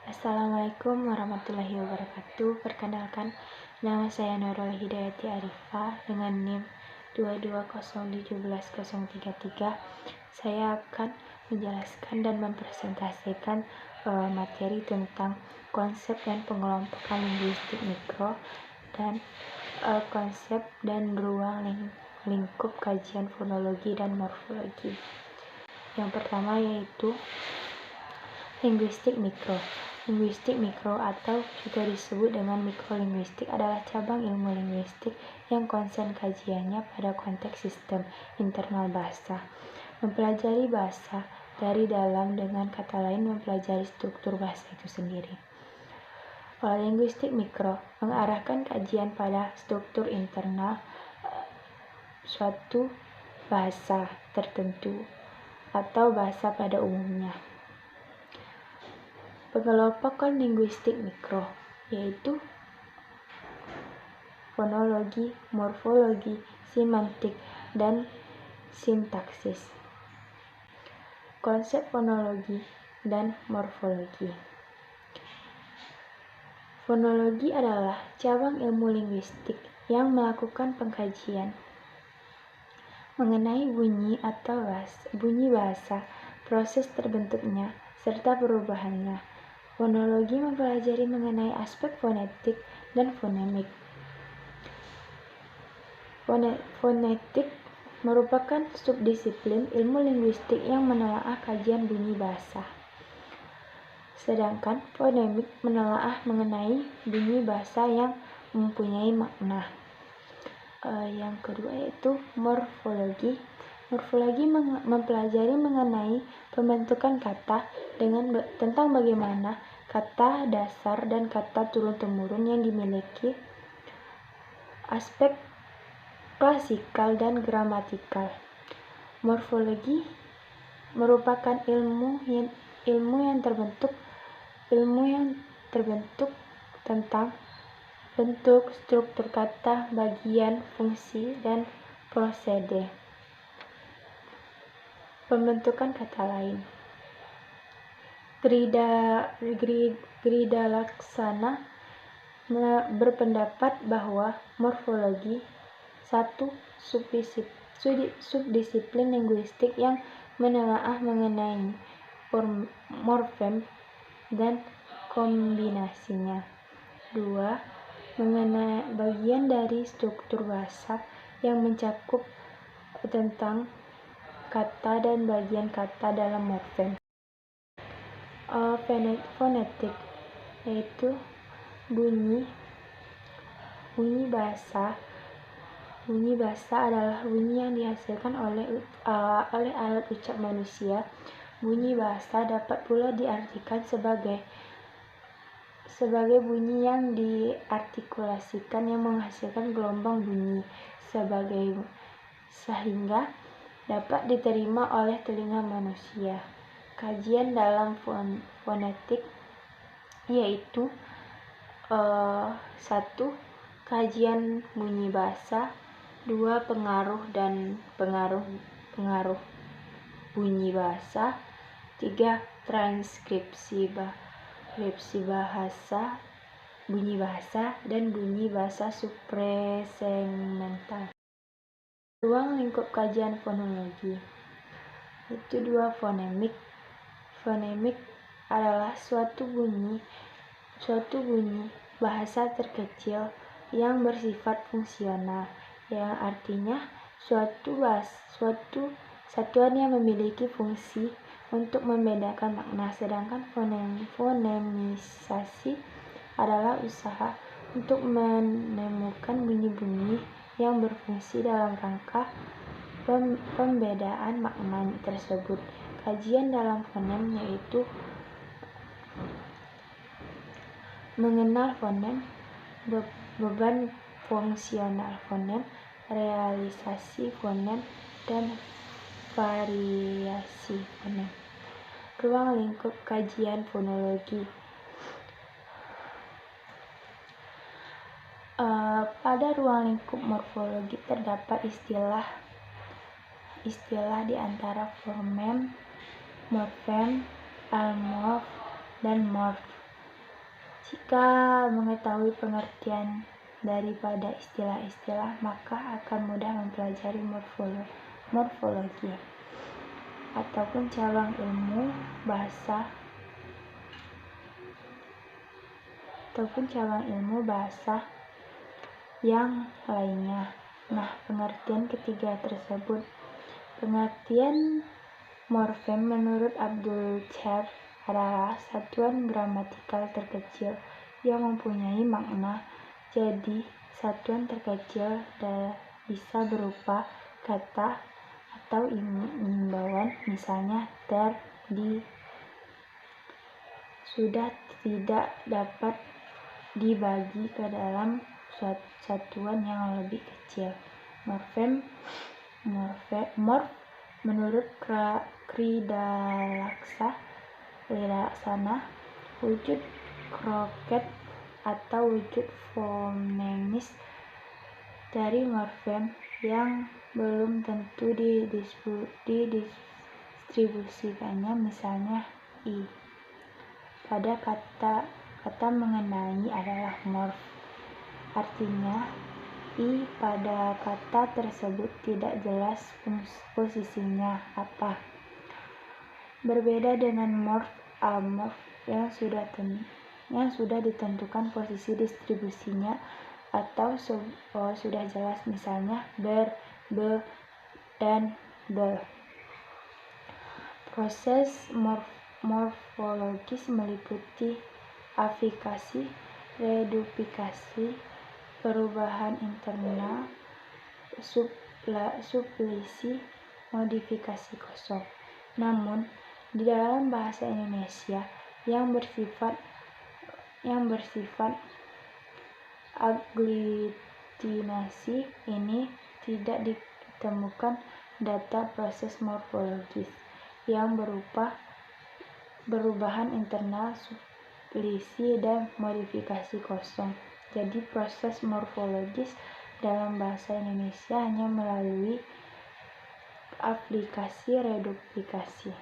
Assalamualaikum warahmatullahi wabarakatuh. Perkenalkan, nama saya Nurul Hidayati Arifah dengan NIM 220171033. Saya akan menjelaskan dan mempresentasikan materi tentang konsep dan pengelompokan linguistik mikro dan konsep dan ruang lingkup kajian fonologi dan morfologi. Yang pertama yaitu linguistik mikro. Linguistik mikro atau juga disebut dengan mikrolinguistik adalah cabang ilmu linguistik yang konsen kajiannya pada konteks sistem internal bahasa. Mempelajari bahasa dari dalam, dengan kata lain mempelajari struktur bahasa itu sendiri. Kalau linguistik mikro mengarahkan kajian pada struktur internal suatu bahasa tertentu atau bahasa pada umumnya. Pengelompokan linguistik mikro yaitu fonologi, morfologi, semantik, dan sintaksis. Konsep fonologi dan morfologi. Fonologi adalah cabang ilmu linguistik yang melakukan pengkajian mengenai bunyi atau bunyi bahasa, proses terbentuknya, serta perubahannya. Fonologi mempelajari mengenai aspek fonetik dan fonemik. Fonetik merupakan subdisiplin ilmu linguistik yang menelaah kajian bunyi bahasa. Sedangkan fonemik menelaah mengenai bunyi bahasa yang mempunyai makna. Yang kedua yaitu morfologi. Morfologi mempelajari mengenai pembentukan kata tentang bagaimana kata dasar dan kata turun-temurun yang dimiliki aspek klasikal dan gramatikal. Morfologi merupakan ilmu yang terbentuk tentang bentuk, struktur kata, bagian, fungsi, dan prosede pembentukan kata lain. Grida Laksana berpendapat bahwa morfologi satu subdisiplin linguistik yang menelaah mengenai morfem dan kombinasinya. 2. Mengenai bagian dari struktur bahasa yang mencakup tentang kata dan bagian kata dalam morfem. Fonetik yaitu bunyi bahasa. Bunyi bahasa adalah bunyi yang dihasilkan oleh alat ucap manusia. Bunyi bahasa dapat pula diartikan sebagai bunyi yang diartikulasikan yang menghasilkan gelombang bunyi sehingga dapat diterima oleh telinga manusia. Kajian dalam fonetik yaitu 1. Kajian bunyi bahasa. 2. Pengaruh bunyi bahasa. 3. Transkripsi bahasa, bunyi bahasa, dan bunyi bahasa suprasegmental. Ruang lingkup kajian fonologi itu 2. Fonemik. Fonemik adalah suatu bunyi bahasa terkecil yang bersifat fungsional, yang artinya suatu satuan yang memiliki fungsi untuk membedakan makna. Sedangkan fonemisasi adalah usaha untuk menemukan bunyi-bunyi yang berfungsi dalam rangka pembedaan makna tersebut. Kajian dalam fonem yaitu mengenal fonem, beban fungsional fonem, realisasi fonem, dan variasi fonem. Ruang lingkup kajian fonologi. Pada ruang lingkup morfologi terdapat istilah di antara fonem, morfem, almorf, dan morf. Jika mengetahui pengertian daripada istilah-istilah, maka akan mudah mempelajari morfologi ataupun cabang ilmu bahasa yang lainnya. Nah, pengertian ketiga tersebut. Pengertian morfem menurut Abdul Chair adalah satuan gramatikal terkecil yang mempunyai makna. Jadi, satuan terkecil bisa berupa kata atau imbauan, misalnya ter, di, sudah tidak dapat dibagi ke dalam satuan yang lebih kecil. Morf menurut Kridalaksana, wujud kroket atau wujud fonemis dari morfem yang belum tentu didistribusikannya, misalnya i. Pada kata mengenai adalah morf. Artinya, i pada kata tersebut tidak jelas posisinya apa. Berbeda dengan morf amorf yang sudah ditentukan posisi distribusinya atau sudah jelas, misalnya ber, be, dan be. Proses morfologis meliputi afikasi, reduplikasi, perubahan internal, sublisi, modifikasi kosong. Namun, di dalam bahasa Indonesia yang bersifat aglutinasi ini tidak ditemukan data proses morfologis yang berupa perubahan internal, sublisi, dan modifikasi kosong. Jadi proses morfologis dalam bahasa Indonesia hanya melalui aplikasi reduplikasi.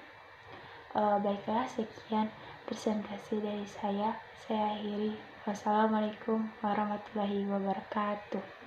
Baiklah, sekian presentasi dari saya akhiri. Wassalamualaikum warahmatullahi wabarakatuh.